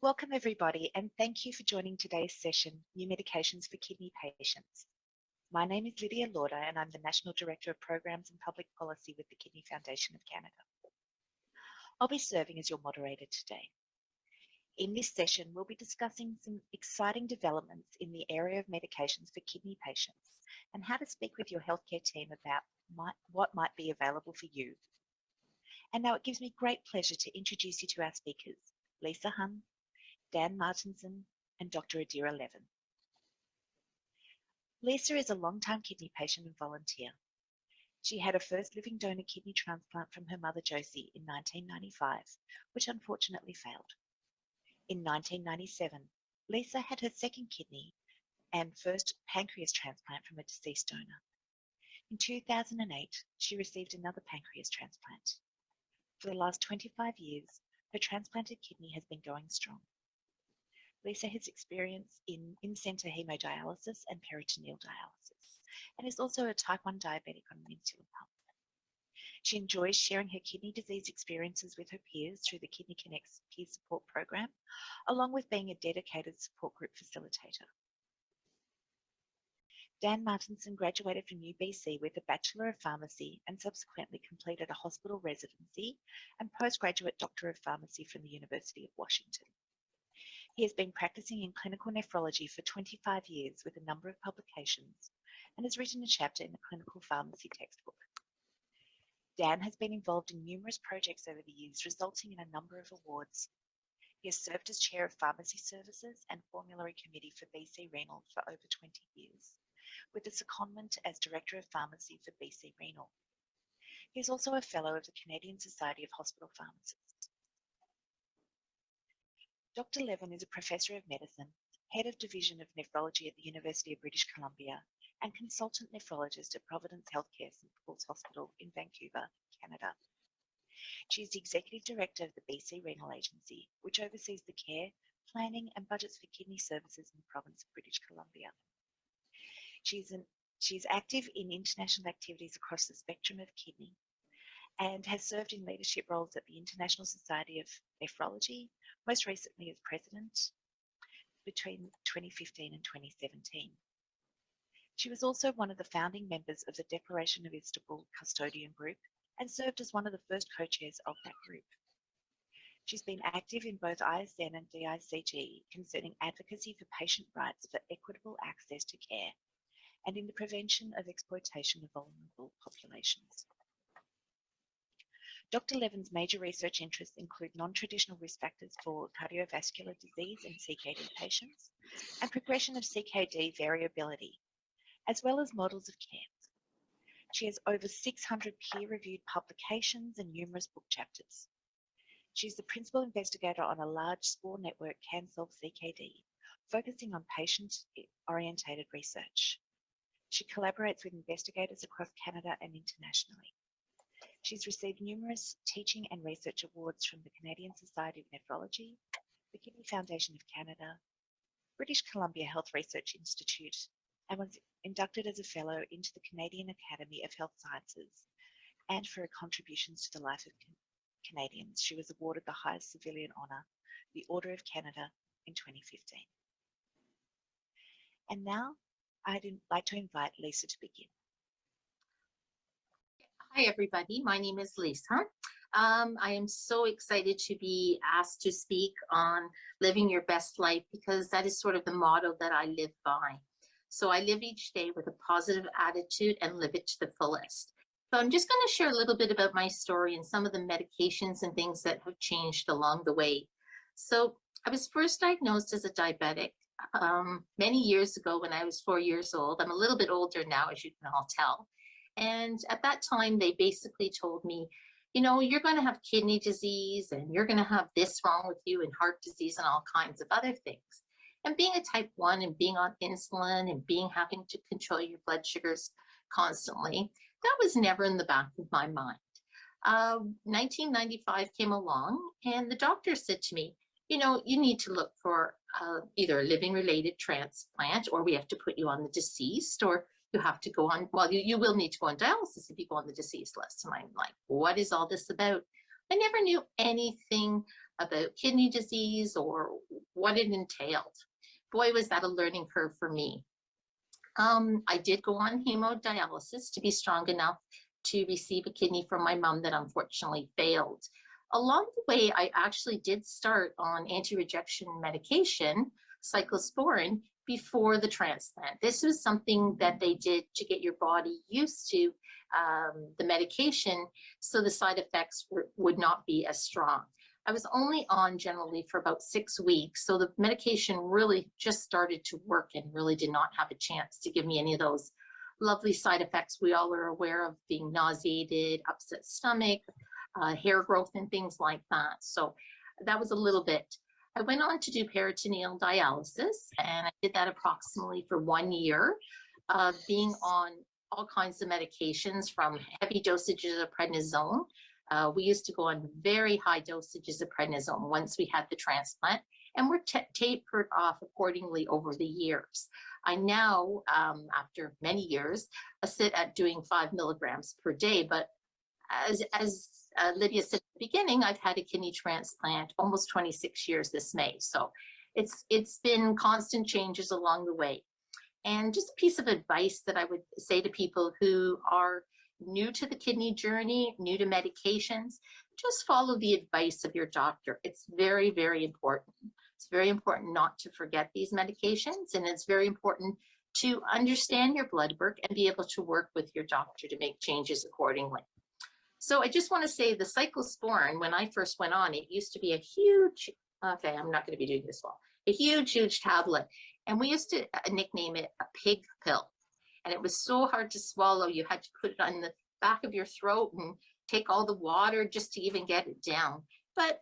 Welcome everybody, and thank you for joining today's session, New Medications for Kidney Patients. My name is Lydia Lauder and I'm the National Director of Programs and Public Policy with the Kidney Foundation of Canada. I'll be serving as your moderator today. In this session, we'll be discussing some exciting developments in the area of medications for kidney patients and how to speak with your healthcare team about what might be available for you. And now it gives me great pleasure to introduce you to our speakers, Lisa Hun, Dan Martinson, and Dr. Adira Levin. Lisa is a long-time kidney patient and volunteer. She had her first living donor kidney transplant from her mother Josie in 1995, which unfortunately failed. In 1997, Lisa had her second kidney and first pancreas transplant from a deceased donor. In 2008, she received another pancreas transplant. For the last 25 years, her transplanted kidney has been going strong. Lisa has experience in in-center hemodialysis and peritoneal dialysis, and is also a type 1 diabetic on an insulin pump. She enjoys sharing her kidney disease experiences with her peers through the Kidney Connects peer support program, along with being a dedicated support group facilitator. Dan Martinson graduated from UBC with a Bachelor of Pharmacy and subsequently completed a hospital residency and postgraduate Doctor of Pharmacy from the University of Washington. He has been practicing in clinical nephrology for 25 years with a number of publications and has written a chapter in the clinical pharmacy textbook. Dan has been involved in numerous projects over the years, resulting in a number of awards. He has served as Chair of Pharmacy Services and Formulary Committee for BC Renal for over 20 years, with a secondment as Director of Pharmacy for BC Renal. He is also a Fellow of the Canadian Society of Hospital Pharmacists. Dr. Levin is a Professor of Medicine, Head of Division of Nephrology at the University of British Columbia, and Consultant Nephrologist at Providence Healthcare St. Paul's Hospital in Vancouver, Canada. She is the Executive Director of the BC Renal Agency, which oversees the care, planning and budgets for kidney services in the province of British Columbia. She is active in international activities across the spectrum of kidney and has served in leadership roles at the International Society of Nephrology, most recently as President between 2015 and 2017. She was also one of the founding members of the Declaration of Istanbul Custodian Group and served as one of the first co-chairs of that group. She's been active in both ISN and DICG concerning advocacy for patient rights for equitable access to care and in the prevention of exploitation of vulnerable populations. Dr. Levin's major research interests include non-traditional risk factors for cardiovascular disease in CKD patients and progression of CKD variability, as well as models of care. She has over 600 peer-reviewed publications and numerous book chapters. She's the principal investigator on a large SPORE network, CanSolve CKD, focusing on patient-orientated research. She collaborates with investigators across Canada and internationally. She's received numerous teaching and research awards from the Canadian Society of Nephrology, the Kidney Foundation of Canada, British Columbia Health Research Institute, and was inducted as a Fellow into the Canadian Academy of Health Sciences. And for her contributions to the life of Canadians, she was awarded the highest civilian honour, the Order of Canada, in 2015. And now, I'd like to invite Lisa to begin. Hi, everybody. My name is Lisa. I am so excited to be asked to speak on living your best life because that is sort of the motto that I live by. So I live each day with a positive attitude and live it to the fullest. So I'm just going to share a little bit about my story and some of the medications and things that have changed along the way. So I was first diagnosed as a diabetic many years ago when I was 4 years old. I'm a little bit older now, as you can all tell. And at that time, they basically told me, you know, you're going to have kidney disease and you're going to have this wrong with you and heart disease and all kinds of other things. And being a type 1 and being on insulin and having to control your blood sugars constantly, that was never in the back of my mind. 1995 came along and the doctor said to me, you know, you need to look for either a living related transplant or we have to put you on the deceased or you have to go on, well, you will need to go on dialysis if you go on the deceased list. And I'm like, what is all this about? I never knew anything about kidney disease or what it entailed. Boy, was that a learning curve for me. I did go on hemodialysis to be strong enough to receive a kidney from my mom that unfortunately failed. Along the way, I actually did start on anti-rejection medication, cyclosporin, before the transplant. This was something that they did to get your body used to the medication so the side effects would not be as strong. I was only on generally for about 6 weeks, so the medication really just started to work and really did not have a chance to give me any of those lovely side effects we all are aware of, being nauseated, upset stomach, hair growth and things like that. So that was a little bit. I went on to do peritoneal dialysis, and I did that approximately for 1 year, being on all kinds of medications from heavy dosages of prednisone. We used to go on very high dosages of prednisone once we had the transplant, and we're tapered off accordingly over the years. I now, after many years, sit at doing 5 milligrams per day, but as Lydia said at the beginning, I've had a kidney transplant almost 26 years this May. So it's been constant changes along the way. And just a piece of advice that I would say to people who are new to the kidney journey, new to medications, just follow the advice of your doctor. It's very, very important. It's very important not to forget these medications, and it's very important to understand your blood work and be able to work with your doctor to make changes accordingly. So I just want to say the cyclosporin, when I first went on, it used to be a huge, okay, I'm not going to be doing this well, a huge, huge tablet. And we used to nickname it a pig pill. And it was so hard to swallow. You had to put it on the back of your throat and take all the water just to even get it down. But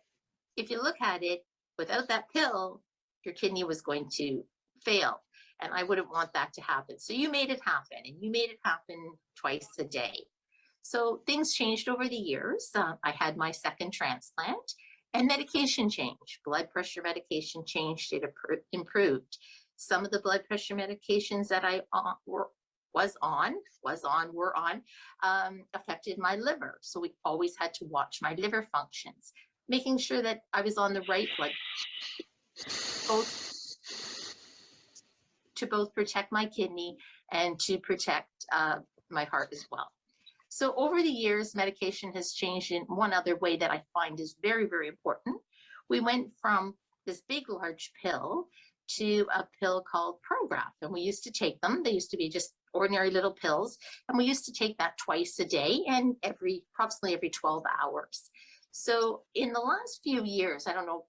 if you look at it, without that pill, your kidney was going to fail. And I wouldn't want that to happen. So you made it happen, and you made it happen twice a day. So things changed over the years. I had my second transplant, and medication changed. Blood pressure medication changed, it improved. Some of the blood pressure medications that I were on affected my liver. So we always had to watch my liver functions, making sure that I was on the right blood to both protect my kidney and to protect my heart as well. So over the years, medication has changed in one other way that I find is very, very important. We went from this big, large pill to a pill called Prograf, and we used to take them. They used to be just ordinary little pills, and we used to take that twice a day and approximately every 12 hours. So in the last few years, I don't know,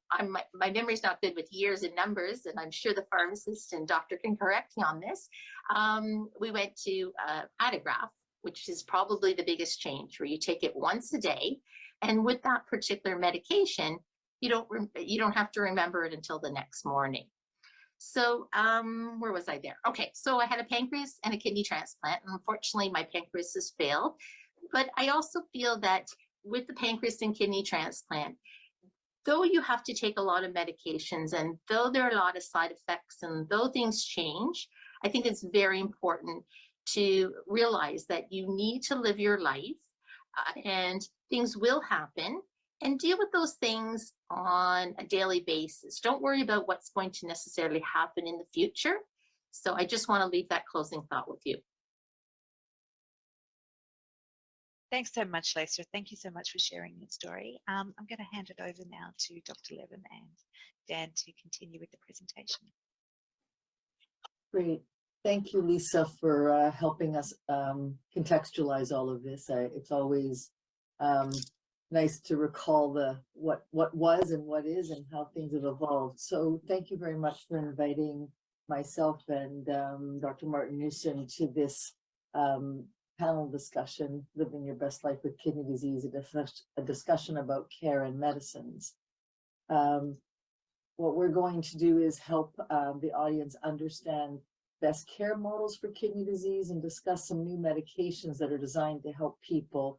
my memory's not good with years and numbers, and I'm sure the pharmacist and doctor can correct me on this. We went to Atigraph, which is probably the biggest change, where you take it once a day, and with that particular medication, you don't have to remember it until the next morning. So where was I there? Okay, so I had a pancreas and a kidney transplant, and unfortunately my pancreas has failed. But I also feel that with the pancreas and kidney transplant, though you have to take a lot of medications, and though there are a lot of side effects, and though things change, I think it's very important to realize that you need to live your life, and things will happen, and deal with those things on a daily basis. Don't worry about what's going to necessarily happen in the future. So I just want to leave that closing thought with you. Thanks so much, Lisa. Thank you so much for sharing your story. I'm going to hand it over now to Dr. Levin and Dan to continue with the presentation. Great. Thank you, Lisa, for helping us contextualize all of this. It's always nice to recall what was and what is and how things have evolved. So thank you very much for inviting myself and Dr. Martin Newsom to this panel discussion, Living Your Best Life with Kidney Disease, a discussion about care and medicines. What we're going to do is help the audience understand best care models for kidney disease and discuss some new medications that are designed to help people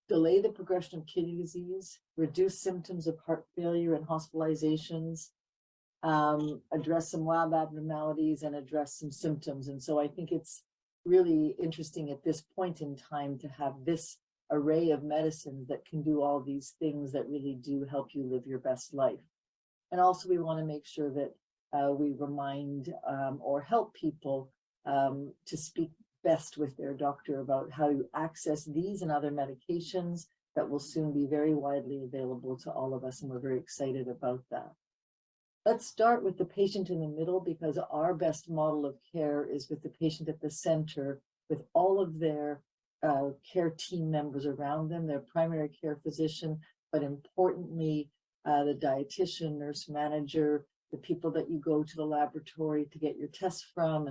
delay the progression of kidney disease, reduce symptoms of heart failure and hospitalizations, address some lab abnormalities, and address some symptoms. And so I think it's really interesting at this point in time to have this array of medicines that can do all these things that really do help you live your best life. And also we want to make sure that we remind or help people to speak best with their doctor about how to access these and other medications that will soon be very widely available to all of us, and we're very excited about that. Let's start with the patient in the middle, because our best model of care is with the patient at the center, with all of their care team members around them, their primary care physician, but importantly, the dietitian, nurse manager, the people that you go to the laboratory to get your tests from,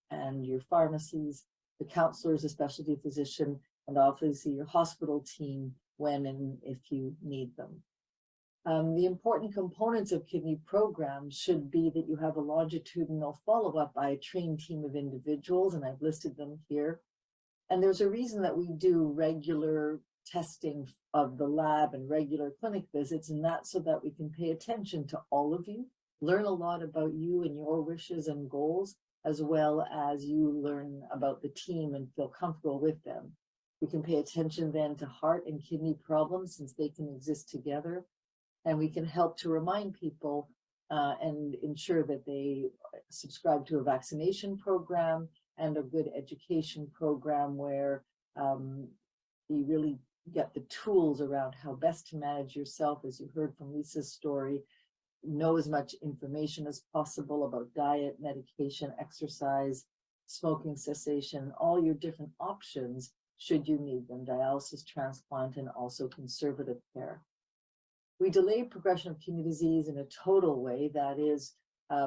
and your pharmacies, the counselors, the specialty physician, and obviously your hospital team when and if you need them. The important components of kidney programs should be that you have a longitudinal follow-up by a trained team of individuals, and I've listed them here. And there's a reason that we do regular testing of the lab and regular clinic visits, and that's so that we can pay attention to all of you, learn a lot about you and your wishes and goals, as well as you learn about the team and feel comfortable with them. We can pay attention then to heart and kidney problems, since they can exist together. And we can help to remind people and ensure that they subscribe to a vaccination program and a good education program where you really get the tools around how best to manage yourself, as you heard from Lisa's story. Know as much information as possible about diet, medication, exercise, smoking cessation, all your different options should you need them, dialysis, transplant, and also conservative care. We delay progression of kidney disease in a total way, that is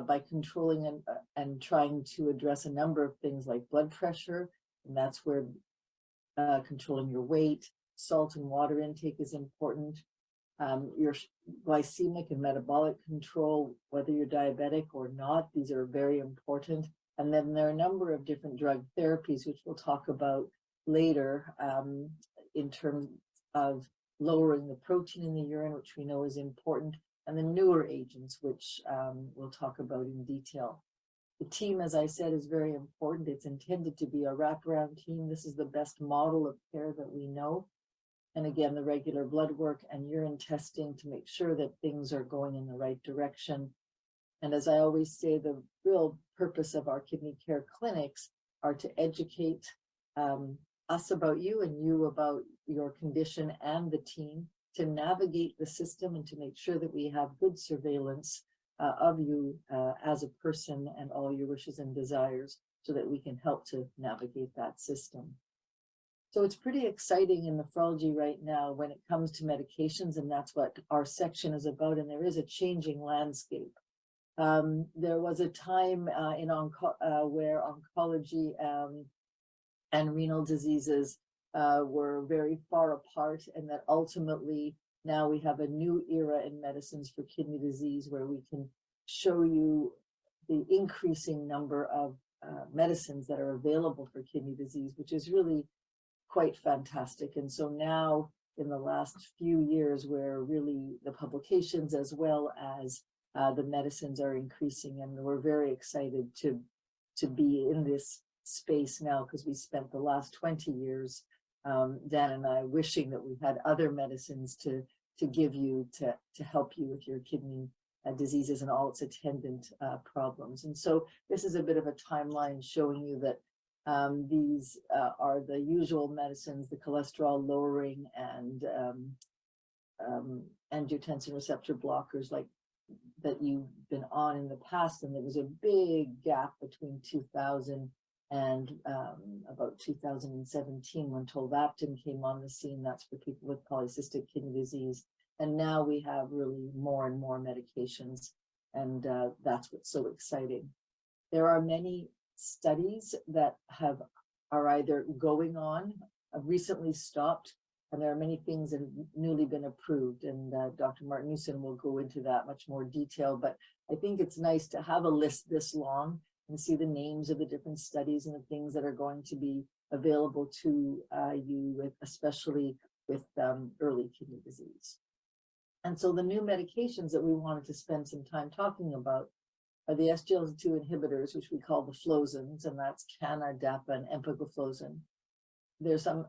by controlling and trying to address a number of things like blood pressure, and that's where controlling your weight, salt and water intake is important. Your glycemic and metabolic control, whether you're diabetic or not, these are very important. And then there are a number of different drug therapies, which we'll talk about later, in terms of lowering the protein in the urine, which we know is important, and the newer agents, which we'll talk about in detail. The team, as I said, is very important. It's intended to be a wraparound team. This is the best model of care that we know. And again, the regular blood work and urine testing to make sure that things are going in the right direction. And as I always say, the real purpose of our kidney care clinics are to educate us about you and you about your condition and the team, to navigate the system and to make sure that we have good surveillance of you as a person and all your wishes and desires, so that we can help to navigate that system. So it's pretty exciting in nephrology right now when it comes to medications, and that's what our section is about. And there is a changing landscape. There was a time where oncology and renal diseases were very far apart, and that ultimately now we have a new era in medicines for kidney disease, where we can show you the increasing number of medicines that are available for kidney disease, which is really quite fantastic. And so now in the last few years, where really the publications as well as the medicines are increasing, and we're very excited to be in this space now, because we spent the last 20 years, Dan and I, wishing that we had other medicines to give you to help you with your kidney diseases and all its attendant problems. And so this is a bit of a timeline showing you that these are the usual medicines, the cholesterol lowering and angiotensin receptor blockers like that you've been on in the past. And there was a big gap between 2000 and about 2017 when tolvaptan came on the scene. That's for people with polycystic kidney disease. And now we have really more and more medications, and that's what's so exciting. There are many studies that are either going on, recently stopped, and there are many things that have newly been approved, and Dr. Martinussen will go into that much more detail. But I think it's nice to have a list this long and see the names of the different studies and the things that are going to be available to you, especially with early kidney disease. And so the new medications that we wanted to spend some time talking about are the SGLT2 inhibitors, which we call the flozins, and that's Cana, Dapa, and empagliflozin. There's an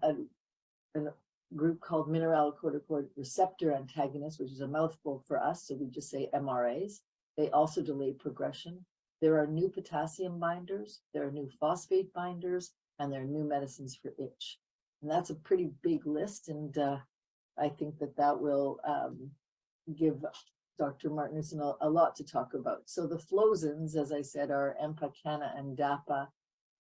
group called mineralocorticoid receptor antagonists, which is a mouthful for us, so we just say MRAs. They also delay progression. There are new potassium binders, there are new phosphate binders, and there are new medicines for itch. And that's a pretty big list, and I think that that will give Dr. Martinussen a lot to talk about. So the flozins, as I said, are EMPA, CANA, and DAPA.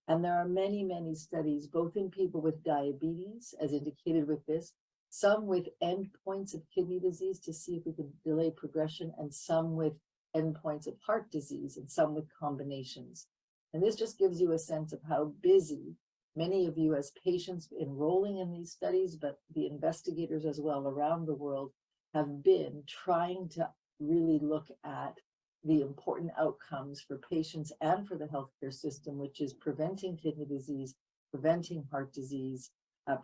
And there are many, many studies, both in people with diabetes, as indicated with this, some with endpoints of kidney disease to see if we can delay progression, and some with endpoints of heart disease, and some with combinations. And this just gives you a sense of how busy many of you as patients enrolling in these studies, but the investigators as well around the world have been trying to really look at the important outcomes for patients and for the healthcare system, which is preventing kidney disease, preventing heart disease,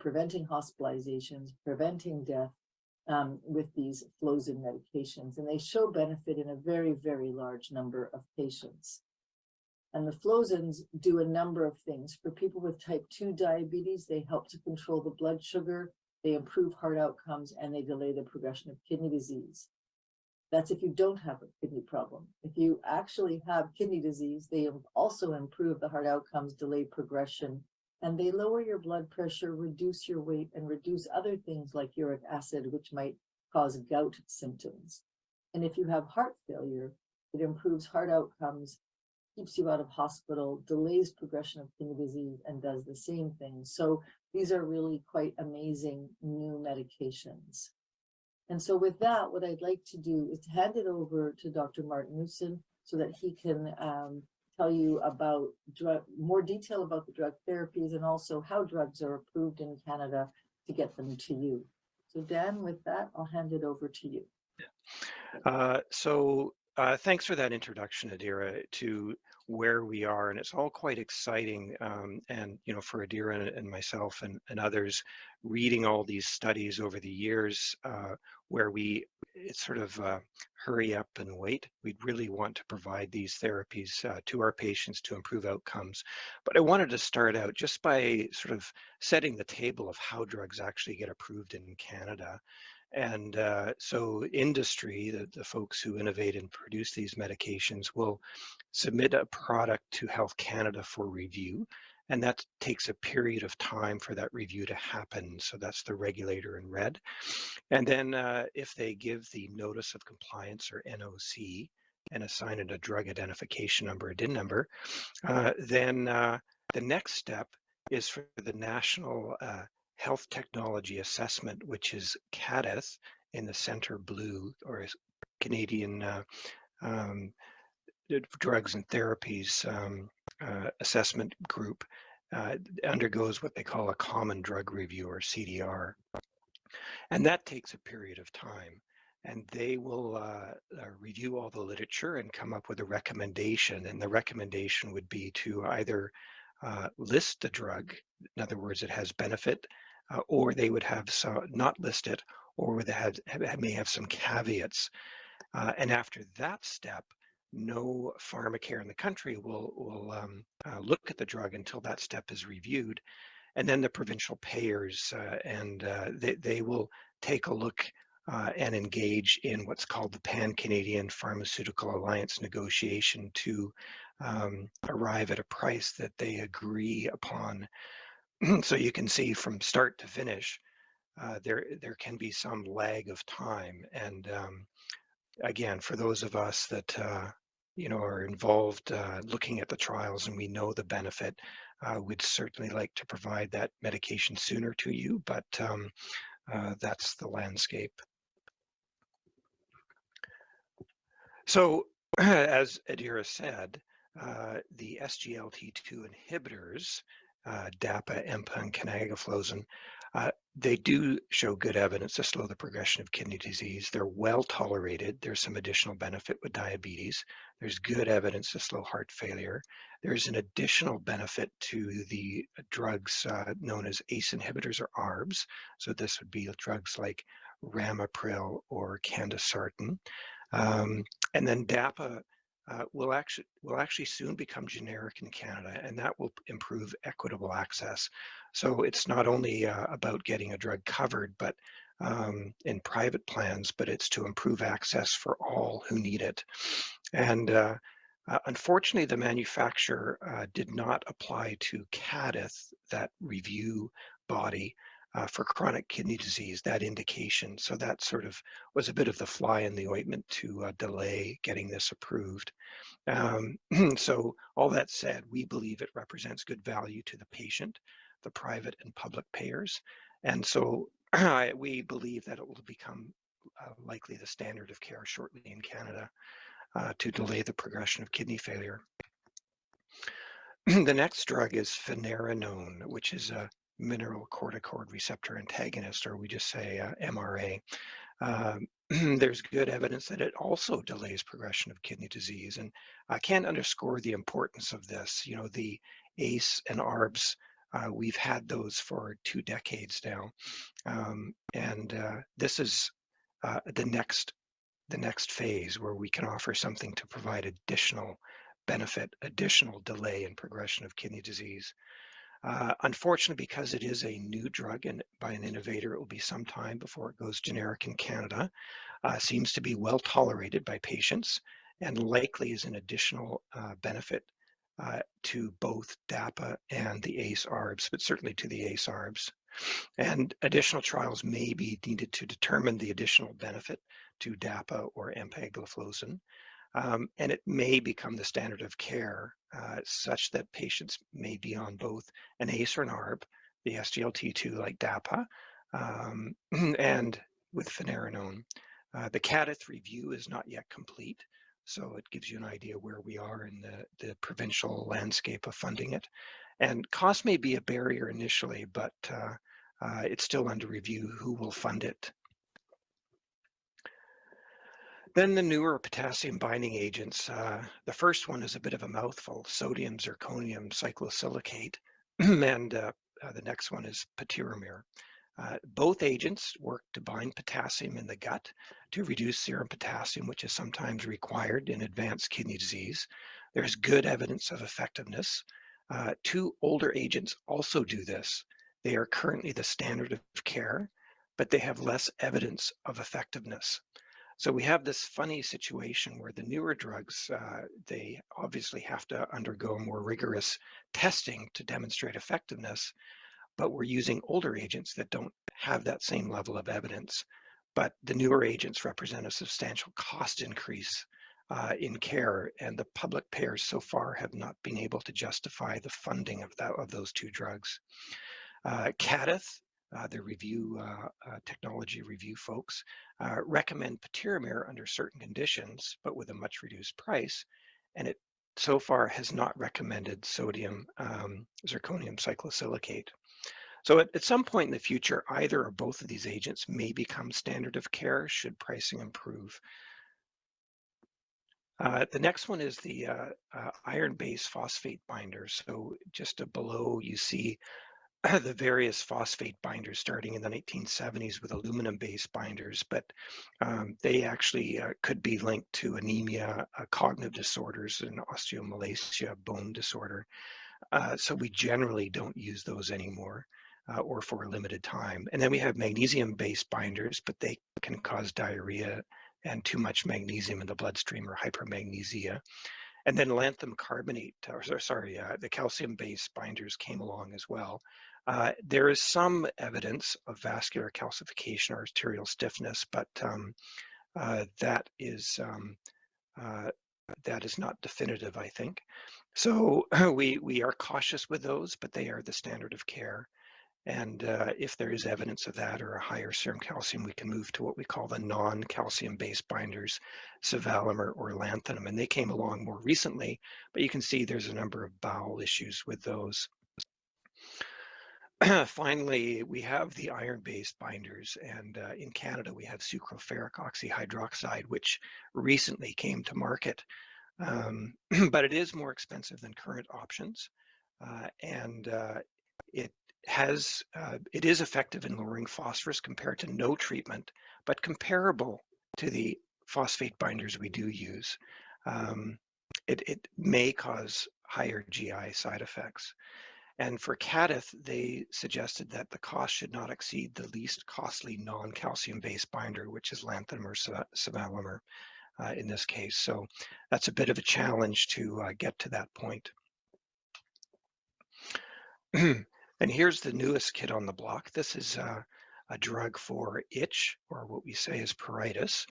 preventing hospitalizations, preventing death with these flozin medications. And they show benefit in a very, very large number of patients. And the flozins do a number of things. For people with type 2 diabetes, they help to control the blood sugar, they improve heart outcomes, and they delay the progression of kidney disease. That's if you don't have a kidney problem. If you actually have kidney disease, they also improve the heart outcomes, delay progression, and they lower your blood pressure, reduce your weight, and reduce other things like uric acid, which might cause gout symptoms. And if you have heart failure, it improves heart outcomes, keeps you out of hospital, delays progression of kidney disease, and does the same thing. So these are really quite amazing new medications. And so with that, what I'd like to do is to hand it over to Dr. Martinussen so that he can tell you about more detail about the drug therapies and also how drugs are approved in Canada to get them to you. So Dan, with that, I'll hand it over to you. Thanks for that introduction, Adira, to where we are, and it's all quite exciting. And for Adira and myself and others, reading all these studies over the years, where it's sort of hurry up and wait. We'd really want to provide these therapies to our patients to improve outcomes. But I wanted to start out just by sort of setting the table of how drugs actually get approved in Canada. And so industry, the folks who innovate and produce these medications, will submit a product to Health Canada for review. And that takes a period of time for that review to happen. So that's the regulator in red. And then if they give the notice of compliance, or NOC, and assign it a drug identification number, a DIN number, then the next step is for the National Health Technology Assessment, which is CADAS in the center blue, or Canadian Drugs and Therapies Assessment Group, undergoes what they call a Common Drug Review, or CDR. And that takes a period of time. And they will review all the literature and come up with a recommendation. And the recommendation would be to either list the drug, in other words, it has benefit, or they would have not list it, or may have some caveats. And after that step, no pharmacare in the country will look at the drug until that step is reviewed. And then the provincial payers, they will take a look and engage in what's called the Pan-Canadian Pharmaceutical Alliance negotiation to arrive at a price that they agree upon. So you can see from start to finish, there can be some lag of time. And again, for those of us that are involved looking at the trials and we know the benefit, we'd certainly like to provide that medication sooner to you, but that's the landscape. So as Adira said, the SGLT2 inhibitors, DAPA, EMPA, and canagliflozin, they do show good evidence to slow the progression of kidney disease. They're well tolerated. There's some additional benefit with diabetes. There's good evidence to slow heart failure. There's an additional benefit to the drugs known as ACE inhibitors, or ARBs. So this would be drugs like ramipril or candesartan. And then DAPA will actually soon become generic in Canada, and that will improve equitable access. So it's not only about getting a drug covered, but in private plans, but it's to improve access for all who need it. And unfortunately, the manufacturer did not apply to CADITH, that review body, for chronic kidney disease, that indication. So that sort of was a bit of the fly in the ointment to delay getting this approved. So all that said, we believe it represents good value to the patient, the private and public payers. And so we believe that it will become likely the standard of care shortly in Canada to delay the progression of kidney failure. The next drug is finerenone, which is a mineral corticoid receptor antagonist, or we just say MRA. There's good evidence that it also delays progression of kidney disease. And I can't underscore the importance of this. You know, the ACE and ARBs, we've had those for 2 decades now. This is the next phase where we can offer something to provide additional benefit, additional delay in progression of kidney disease. Unfortunately, because it is a new drug and by an innovator, it will be some time before it goes generic in Canada. Seems to be well tolerated by patients and likely is an additional benefit to both DAPA and the ACE-ARBs, but certainly to the ACE-ARBs. And additional trials may be needed to determine the additional benefit to DAPA or empagliflozin. And it may become the standard of care such that patients may be on both an ACE or an ARB, the SGLT2 like DAPA, and with finerenone. The CADITH review is not yet complete, so it gives you an idea where we are in the provincial landscape of funding it. And cost may be a barrier initially, but it's still under review who will fund it. Then the newer potassium binding agents. The first one is a bit of a mouthful: sodium, zirconium, cyclosilicate, and the next one is patiromer. Both agents work to bind potassium in the gut to reduce serum potassium, which is sometimes required in advanced kidney disease. There's good evidence of effectiveness. 2 older agents also do this. They are currently the standard of care, but they have less evidence of effectiveness. So we have this funny situation where the newer drugs, they obviously have to undergo more rigorous testing to demonstrate effectiveness, but we're using older agents that don't have that same level of evidence. But the newer agents represent a substantial cost increase in care, and the public payers so far have not been able to justify the funding of those 2 drugs. CADITH, the review technology review folks, recommend patiromer under certain conditions, but with a much reduced price. And it so far has not recommended sodium zirconium cyclosilicate. So at some point in the future, either or both of these agents may become standard of care should pricing improve. The next one is the iron-based phosphate binders. So just below, you see the various phosphate binders starting in the 1970s with aluminum-based binders, but they actually could be linked to anemia, cognitive disorders, and osteomalacia, bone disorder. So we generally don't use those anymore or for a limited time. And then we have magnesium-based binders, but they can cause diarrhea and too much magnesium in the bloodstream or hypermagnesia. And then lanthanum carbonate, the calcium-based binders came along as well. There is some evidence of vascular calcification or arterial stiffness, but that is not definitive, I think. So we are cautious with those, but they are the standard of care. And if there is evidence of that or a higher serum calcium, we can move to what we call the non-calcium-based binders, sevelamer or lanthanum. And they came along more recently, but you can see there's a number of bowel issues with those. Finally, we have the iron-based binders, and in Canada we have sucroferric oxyhydroxide, which recently came to market, but it is more expensive than current options, and it is effective in lowering phosphorus compared to no treatment, but comparable to the phosphate binders we do use. it may cause higher GI side effects. And for Cadith, they suggested that the cost should not exceed the least costly non-calcium-based binder, which is lanthanum or sevelamer in this case. So that's a bit of a challenge to get to that point. And here's the newest kid on the block. This is a drug for itch, or what we say is pruritus.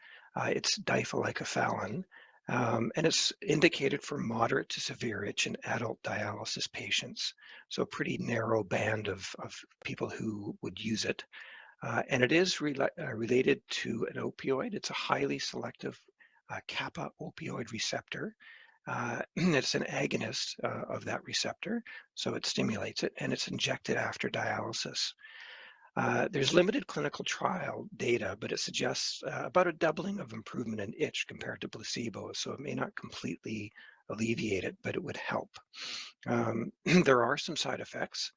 It's difelikefalin, and it's indicated for moderate to severe itch in adult dialysis patients. So a pretty narrow band of people who would use it. And it is related to an opioid. It's a highly selective kappa opioid receptor. It's an agonist of that receptor, so it stimulates it, and it's injected after dialysis. There's limited clinical trial data, but it suggests about a doubling of improvement in itch compared to placebo, so it may not completely alleviate it, but it would help. There are some side effects,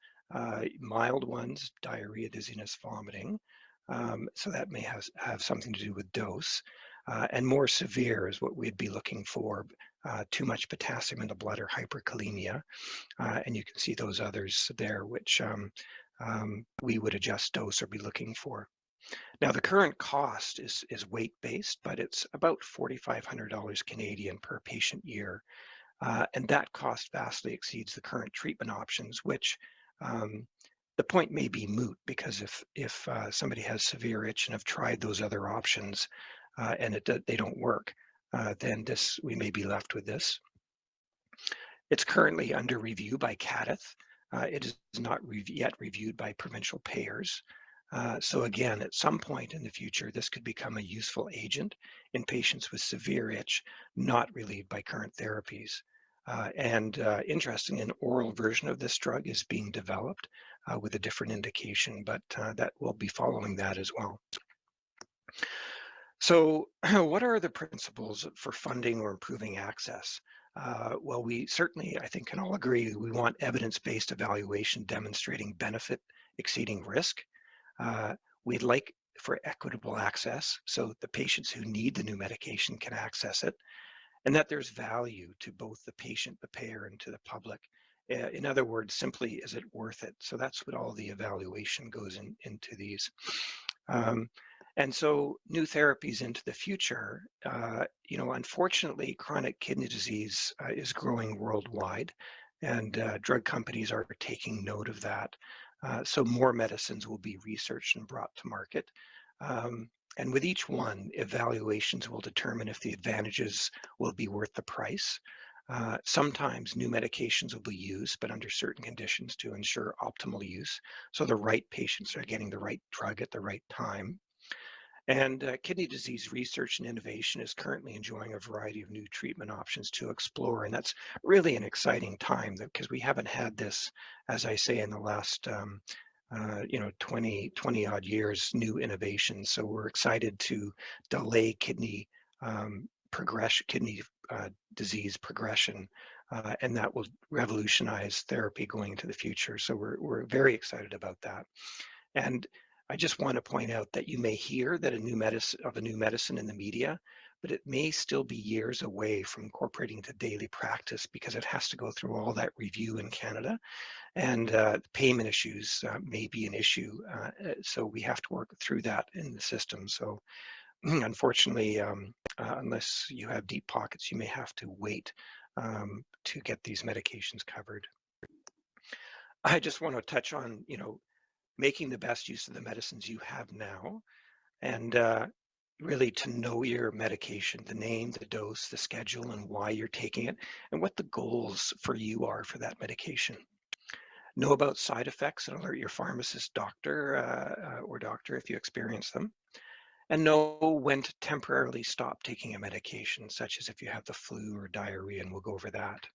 mild ones, diarrhea, dizziness, vomiting, so that may have something to do with dose. And more severe is what we'd be looking for, too much potassium in the blood or hyperkalemia. And you can see those others there, which we would adjust dose or be looking for. Now, the current cost is weight-based, but it's about $4,500 Canadian per patient year. And that cost vastly exceeds the current treatment options, which the point may be moot, because if somebody has severe itch and have tried those other options and they don't work, then we may be left with this. It's currently under review by Cadith. It is not yet reviewed by provincial payers. So again, at some point in the future, this could become a useful agent in patients with severe itch, not relieved by current therapies. Interesting, an oral version of this drug is being developed with a different indication, but that will be following that as well. So what are the principles for funding or improving access? Well, we certainly, I think, can all agree we want evidence-based evaluation demonstrating benefit exceeding risk. We'd like for equitable access so the patients who need the new medication can access it, and that there's value to both the patient, the payer, and to the public. In other words, simply, is it worth it? So that's what all the evaluation goes into these. And so new therapies into the future, unfortunately, chronic kidney disease is growing worldwide, and drug companies are taking note of that. So more medicines will be researched and brought to market. And with each one, evaluations will determine if the advantages will be worth the price. Sometimes new medications will be used, but under certain conditions to ensure optimal use, so the right patients are getting the right drug at the right time. And kidney disease research and innovation is currently enjoying a variety of new treatment options to explore. And that's really an exciting time, because we haven't had this, as I say, in the last 20 odd years, new innovations. So we're excited to delay kidney disease progression, and that will revolutionize therapy going into the future. So we're very excited about that. And I just want to point out that you may hear that a new medicine in the media, but it may still be years away from incorporating into daily practice, because it has to go through all that review in Canada, and payment issues may be an issue. So we have to work through that in the system. So unfortunately, unless you have deep pockets, you may have to wait to get these medications covered. I just want to touch on, making the best use of the medicines you have now, and really to know your medication, the name, the dose, the schedule, and why you're taking it, and what the goals for you are for that medication. Know about side effects and alert your pharmacist or doctor if you experience them. And know when to temporarily stop taking a medication, such as if you have the flu or diarrhea, and we'll go over that.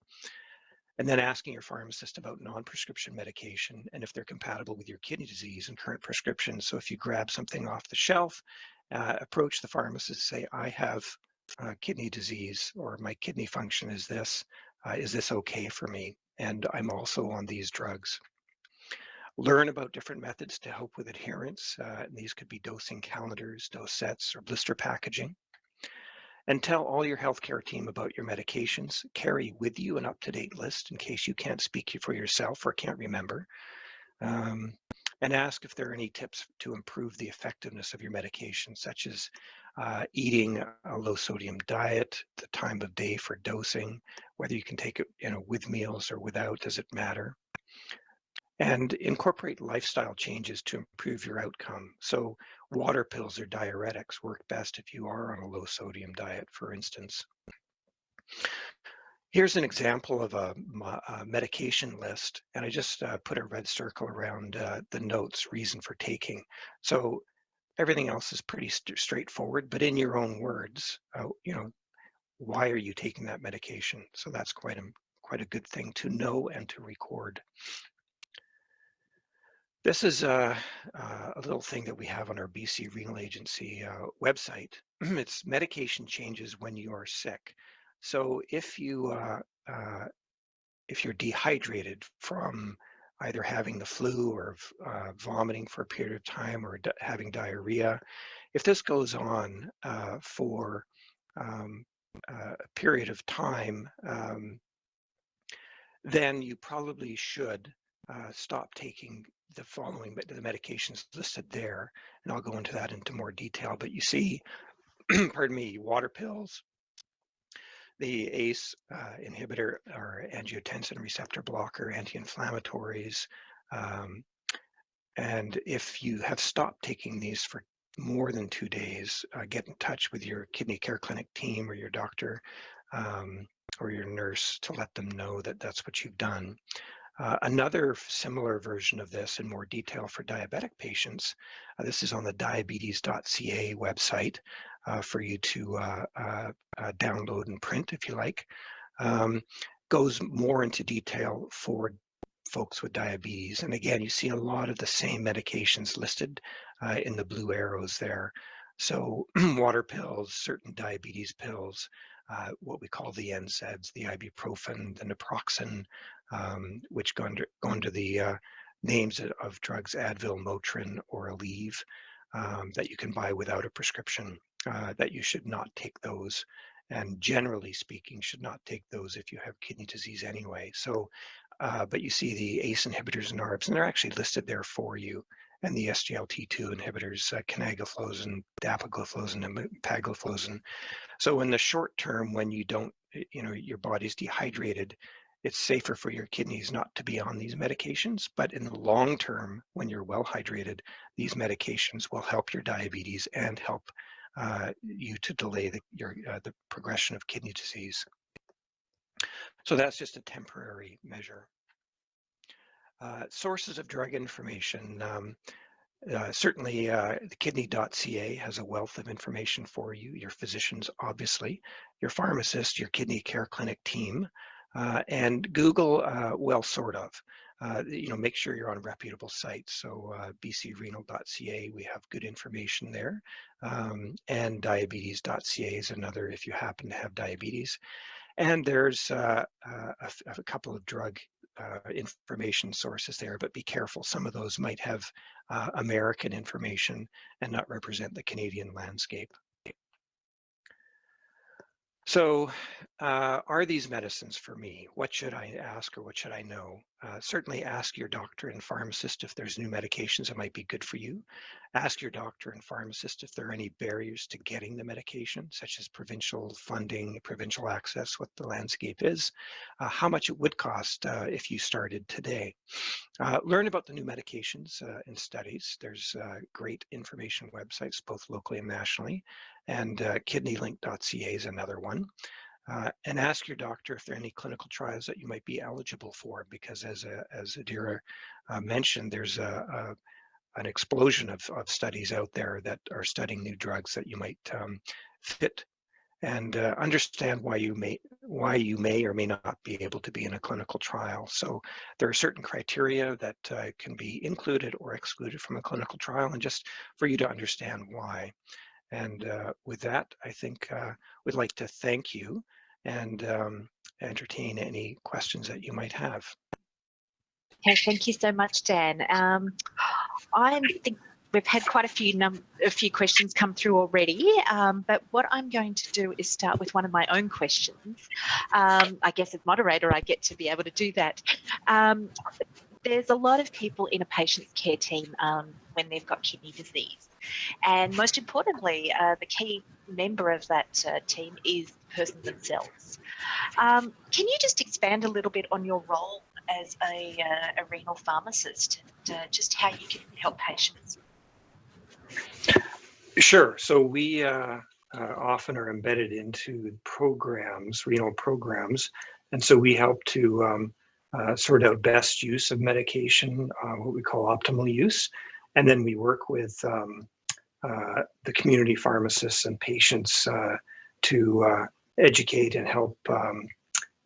And then asking your pharmacist about non-prescription medication and if they're compatible with your kidney disease and current prescriptions. So if you grab something off the shelf, approach the pharmacist, say, I have kidney disease, or my kidney function is this okay for me? And I'm also on these drugs. Learn about different methods to help with adherence. And these could be dosing calendars, dose sets, or blister packaging. And tell all your healthcare team about your medications. Carry with you an up-to-date list in case you can't speak for yourself or can't remember. And ask if there are any tips to improve the effectiveness of your medication, such as eating a low sodium diet, the time of day for dosing, whether you can take it with meals or without, does it matter? And incorporate lifestyle changes to improve your outcome. So water pills or diuretics work best if you are on a low sodium diet, for instance. Here's an example of a medication list, and I just put a red circle around the notes, reason for taking. So everything else is pretty straightforward, but in your own words, why are you taking that medication? So that's quite a good thing to know and to record. This is a little thing that we have on our BC Renal Agency website. It's medication changes when you are sick. So if you're dehydrated from either having the flu or vomiting for a period of time or having diarrhea, if this goes on for a period of time, then you probably should stop taking the following the medications listed there. And I'll go into that into more detail. But you see, pardon me, water pills, the ACE inhibitor or angiotensin receptor blocker, anti-inflammatories. And if you have stopped taking these for more than 2 days, get in touch with your kidney care clinic team or your doctor or your nurse to let them know that that's what you've done. Another similar version of this in more detail for diabetic patients, this is on the diabetes.ca website for you to download and print if you like, goes more into detail for folks with diabetes. And again, you see a lot of the same medications listed in the blue arrows there. So water pills, certain diabetes pills, what we call the NSAIDs, the ibuprofen, the naproxen, which go under the names of drugs Advil, Motrin, or Aleve, that you can buy without a prescription, that you should not take those. And generally speaking, should not take those if you have kidney disease anyway. So, but you see the ACE inhibitors and ARBs, and they're actually listed there for you. And the SGLT2 inhibitors, canagliflozin, dapagliflozin, and empagliflozin. So in the short term, when you don't, your body's dehydrated, it's safer for your kidneys not to be on these medications. But in the long term, when you're well hydrated, these medications will help your diabetes and help you to delay the progression of kidney disease. So that's just a temporary measure. Sources of drug information. Certainly, the kidney.ca has a wealth of information for you, your physicians, obviously, your pharmacist, your kidney care clinic team, and Google, well, sort of. Make sure you're on reputable sites. So bcrenal.ca, we have good information there. And diabetes.ca is another if you happen to have diabetes. And there's a couple of drug information sources there, but be careful. Some of those might have American information and not represent the Canadian landscape. So are these medicines for me? What should I ask or what should I know? Certainly ask your doctor and pharmacist if there's new medications that might be good for you. Ask your doctor and pharmacist if there are any barriers to getting the medication, such as provincial funding, provincial access, what the landscape is, how much it would cost if you started today. Learn about the new medications and studies. There's great information websites, both locally and nationally, and kidneylink.ca is another one. And ask your doctor if there are any clinical trials that you might be eligible for, because as Adira mentioned, there's an explosion of studies out there that are studying new drugs that you might fit, and understand why you may or may not be able to be in a clinical trial. So there are certain criteria that can be included or excluded from a clinical trial, and just for you to understand why. And with that, I think we'd like to thank you and entertain any questions that you might have. Okay, thank you so much, Dan. I'm we've had quite a few questions come through already, but what I'm going to do is start with one of my own questions. I guess as moderator, I get to be able to do that. There's a lot of people in a patient's care team when they've got kidney disease. And most importantly, the key member of that team is the person themselves. Can you just expand a little bit on your role as a renal pharmacist and just how you can help patients? Sure. So we often are embedded into programs, renal programs, and so we help to sort out best use of medication, what we call optimal use, and then we work with the community pharmacists and patients to educate and help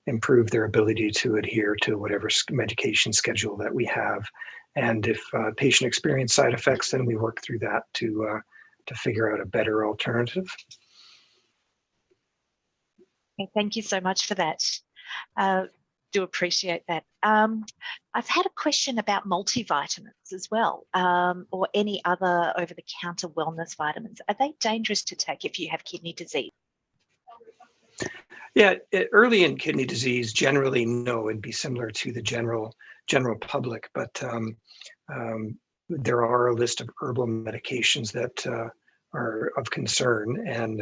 improve their ability to adhere to whatever medication schedule that we have. And if patient experience side effects, then we work through that to figure out a better alternative. Okay, thank you so much for that. Do appreciate that. I've had a question about multivitamins as well, or any other over-the-counter wellness vitamins. Are they dangerous to take if you have kidney disease? Yeah, early in kidney disease, generally no, it'd be similar to the general public, but there are a list of herbal medications that are of concern, and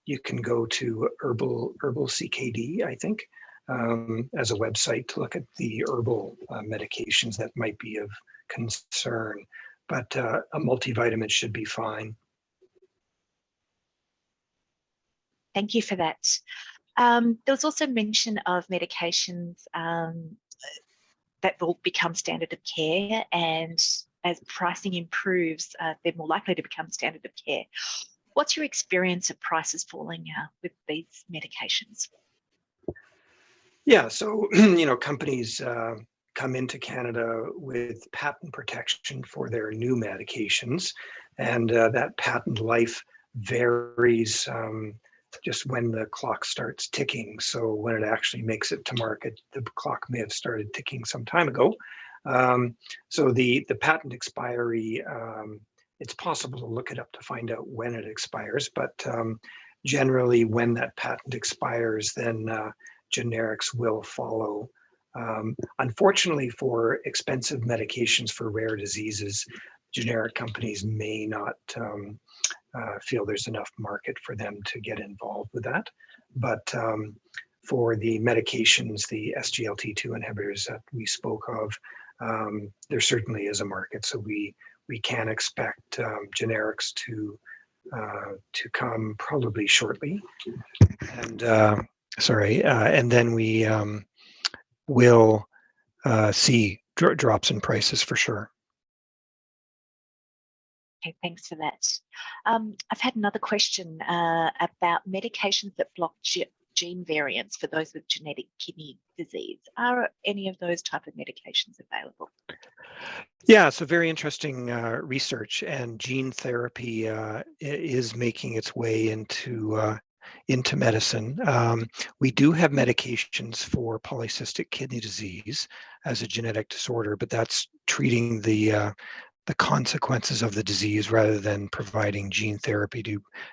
you can go to herbal CKD, I think, as a website to look at the herbal medications that might be of concern, but a multivitamin should be fine. Thank you for that. There was also mention of medications that will become standard of care, and as pricing improves, they're more likely to become standard of care. What's your experience of prices falling with these medications? Yeah, so companies come into Canada with patent protection for their new medications, and that patent life varies just when the clock starts ticking. So when it actually makes it to market, the clock may have started ticking some time ago. So the patent expiry, it's possible to look it up to find out when it expires, but generally when that patent expires, then generics will follow. Unfortunately, for expensive medications for rare diseases, generic companies may not feel there's enough market for them to get involved with that. But for the medications, the SGLT2 inhibitors that we spoke of, there certainly is a market. So we can expect generics to come probably shortly. And and then we will see drops in prices for sure. Okay, thanks for that. I've had another question about medications that block gene variants for those with genetic kidney disease. Are any of those type of medications available? Yeah, so very interesting research, and gene therapy is making its way into medicine. We do have medications for polycystic kidney disease as a genetic disorder, but that's treating the consequences of the disease rather than providing gene therapy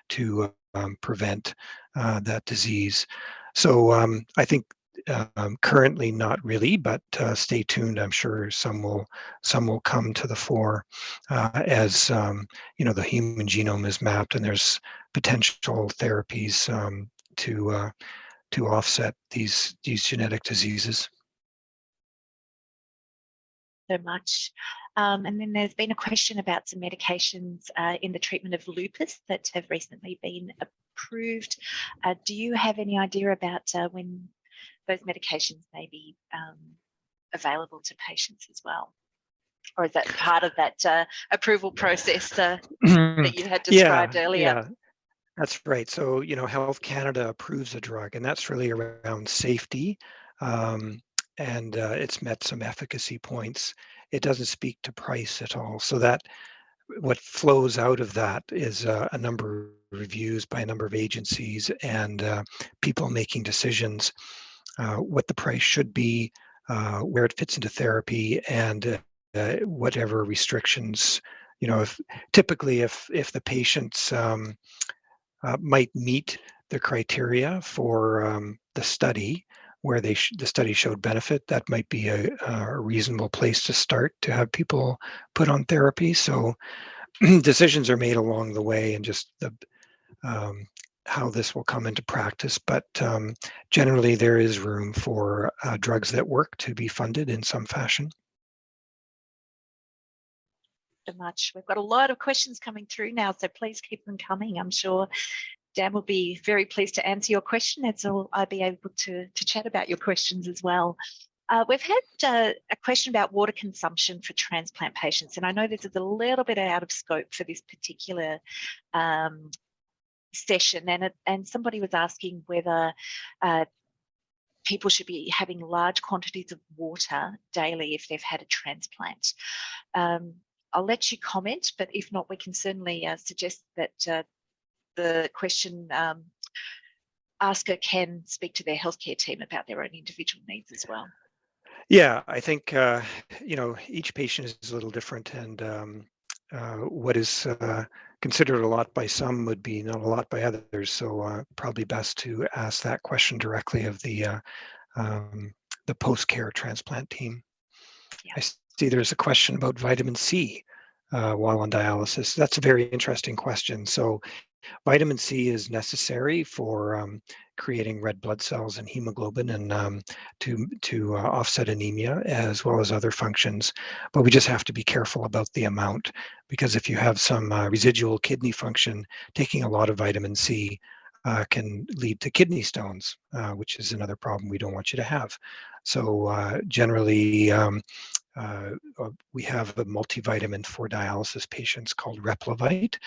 to prevent that disease. So I think currently not really, but stay tuned. I'm sure some will come to the fore as the human genome is mapped and there's potential therapies to offset these genetic diseases. So much. And then there's been a question about some medications in the treatment of lupus that have recently been approved. Do you have any idea about when those medications may be available to patients as well? Or is that part of that approval process that you had described earlier? Yeah, that's right. So, Health Canada approves a drug, and that's really around safety. And it's met some efficacy points. It doesn't speak to price at all. So that what flows out of that is a number of reviews by a number of agencies and people making decisions, what the price should be, where it fits into therapy, and whatever restrictions, if typically if the patients might meet the criteria for the study where the study showed benefit, that might be a reasonable place to start to have people put on therapy. So decisions are made along the way, and just the how this will come into practice. But generally, there is room for drugs that work to be funded in some fashion. So much. We've got a lot of questions coming through now, so please keep them coming. I'm sure Dan will be very pleased to answer your question, and so I'll be able to chat about your questions as well. We've had a question about water consumption for transplant patients, and I know this is a little bit out of scope for this particular session, and somebody was asking whether people should be having large quantities of water daily if they've had a transplant. I'll let you comment, but if not, we can certainly suggest that the question asker can speak to their healthcare team about their own individual needs as well. Yeah, I think each patient is a little different, and what is considered a lot by some would be not a lot by others. So probably best to ask that question directly of the post-care transplant team. Yeah. I see there's a question about vitamin C while on dialysis. That's a very interesting question. So vitamin C is necessary for creating red blood cells and hemoglobin, and to offset anemia as well as other functions. But we just have to be careful about the amount, because if you have some residual kidney function, taking a lot of vitamin C can lead to kidney stones, which is another problem we don't want you to have. So generally, we have a multivitamin for dialysis patients called Replovite,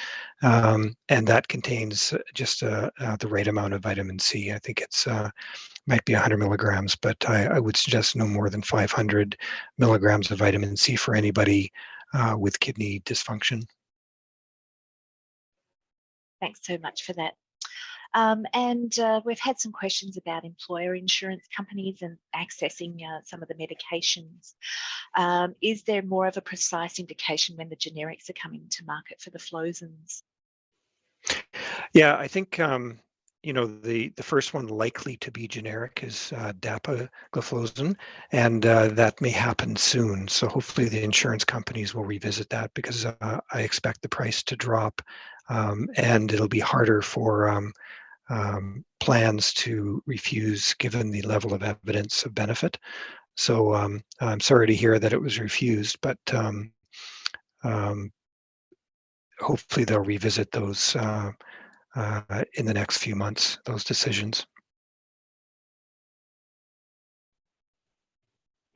and that contains just the right amount of vitamin C. I think it's might be 100 milligrams, but I would suggest no more than 500 milligrams of vitamin C for anybody with kidney dysfunction. Thanks so much for that. And we've had some questions about employer insurance companies and accessing some of the medications. Is there more of a precise indication when the generics are coming to market for the Flozins? Yeah, I think the first one likely to be generic is dapagliflozin, and that may happen soon. So hopefully the insurance companies will revisit that, because I expect the price to drop, and it'll be harder for plans to refuse given the level of evidence of benefit. So I'm sorry to hear that it was refused, but hopefully they'll revisit those in the next few months, those decisions.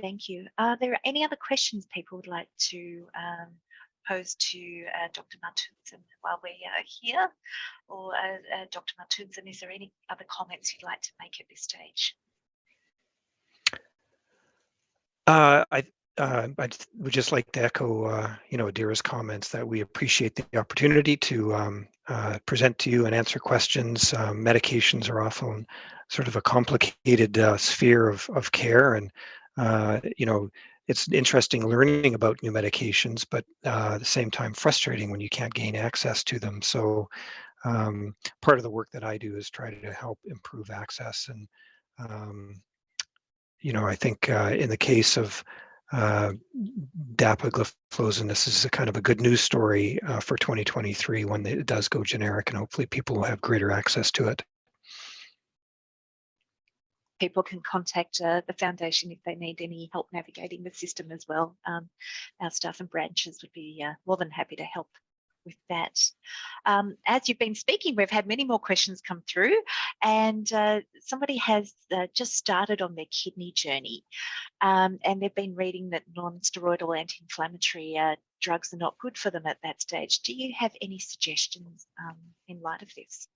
Thank you. Are there any other questions people would like to pose to Dr. Martusen while we are here? Or Dr. Martusen, is there any other comments you'd like to make at this stage? I would just like to echo, Adira's comments, that we appreciate the opportunity to present to you and answer questions. Medications are often sort of a complicated sphere of care, and it's interesting learning about new medications, but at the same time frustrating when you can't gain access to them. So part of the work that I do is try to help improve access, and I think in the case of dapagliflozin, this is a kind of a good news story for 2023 when it does go generic, and hopefully people will have greater access to it. People can contact the foundation if they need any help navigating the system as well. Our staff and branches would be more than happy to help with that. As you've been speaking, we've had many more questions come through, and somebody has just started on their kidney journey, and they've been reading that non-steroidal anti-inflammatory drugs are not good for them at that stage. Do you have any suggestions in light of this?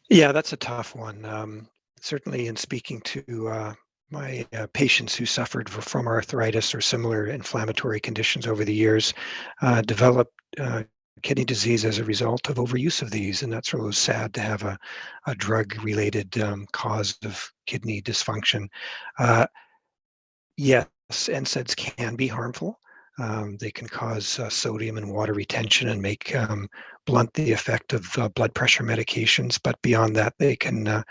Yeah, that's a tough one. Certainly in speaking to my patients who suffered from arthritis or similar inflammatory conditions over the years, developed kidney disease as a result of overuse of these, and that's really sad to have a drug-related cause of kidney dysfunction. Yes, NSAIDs can be harmful. They can cause sodium and water retention and make blunt the effect of blood pressure medications. But beyond that, they can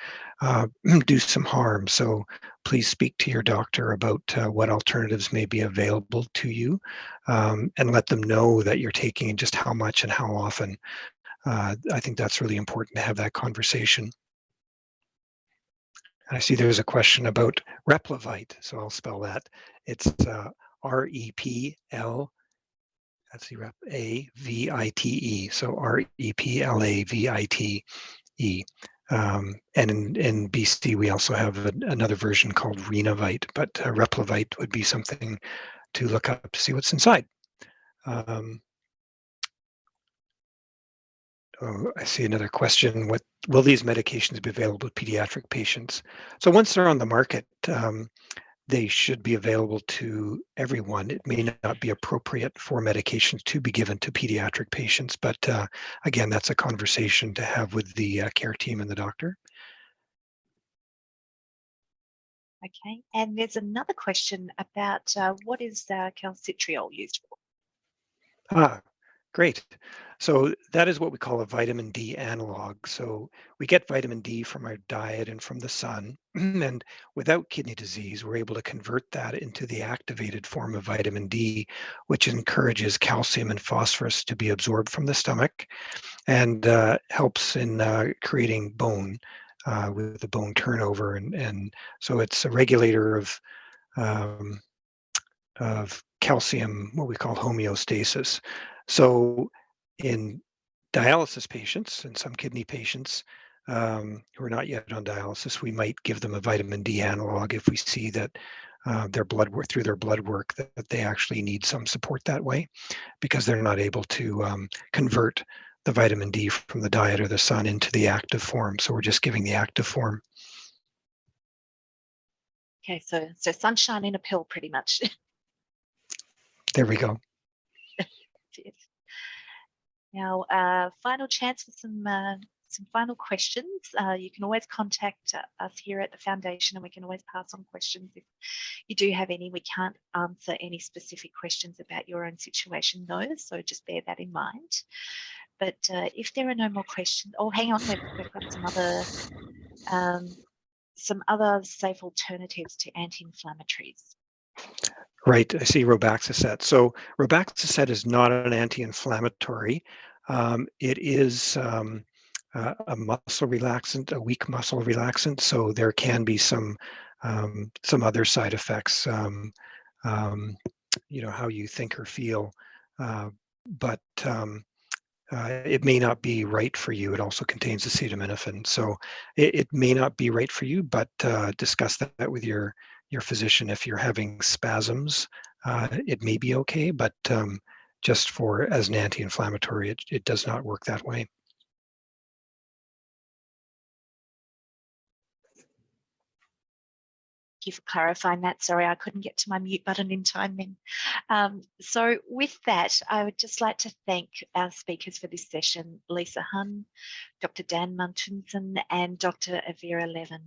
do some harm. So please speak to your doctor about what alternatives may be available to you, and let them know that you're taking and just how much and how often. I think that's really important to have that conversation. I see there's a question about Replavite, so I'll spell that. It's R-E-P-L, that's the A-V-I-T-E, so R-E-P-L-A-V-I-T-E. And in BC, we also have another version called Renavite, but Replavite would be something to look up to see what's inside. Oh, I see another question. What will these medications be available to pediatric patients? So once they're on the market, they should be available to everyone. It may not be appropriate for medications to be given to pediatric patients, but again, that's a conversation to have with the care team and the doctor. Okay, and there's another question about what is calcitriol used for? Great. So that is what we call a vitamin D analog. So we get vitamin D from our diet and from the sun. And without kidney disease, we're able to convert that into the activated form of vitamin D, which encourages calcium and phosphorus to be absorbed from the stomach and helps in creating bone with the bone turnover. And so it's a regulator of calcium, what we call homeostasis. So in dialysis patients and some kidney patients who are not yet on dialysis, we might give them a vitamin D analog if we see that their blood work through their blood work that they actually need some support that way, because they're not able to convert the vitamin D from the diet or the sun into the active form. So we're just giving the active form. Okay, so sunshine in a pill, pretty much. There we go. Now, final chance for some final questions. You can always contact us here at the Foundation, and we can always pass on questions if you do have any. We can't answer any specific questions about your own situation, though, so just bear that in mind. But if there are no more questions, oh, hang on, we've got some other safe alternatives to anti-inflammatories. Right, I see Robaxacet. So Robaxacet is not an anti-inflammatory. It is a muscle relaxant, a weak muscle relaxant. So there can be some other side effects, how you think or feel, but it may not be right for you. It also contains acetaminophen, so it may not be right for you. But discuss that with your physician. If you're having spasms, it may be okay, but just as an anti-inflammatory, it does not work that way. Thank you for clarifying that. Sorry, I couldn't get to my mute button in time then. So with that, I would just like to thank our speakers for this session, Lisa Hun, Dr. Dan Muntenson, and Dr. Avira Levin.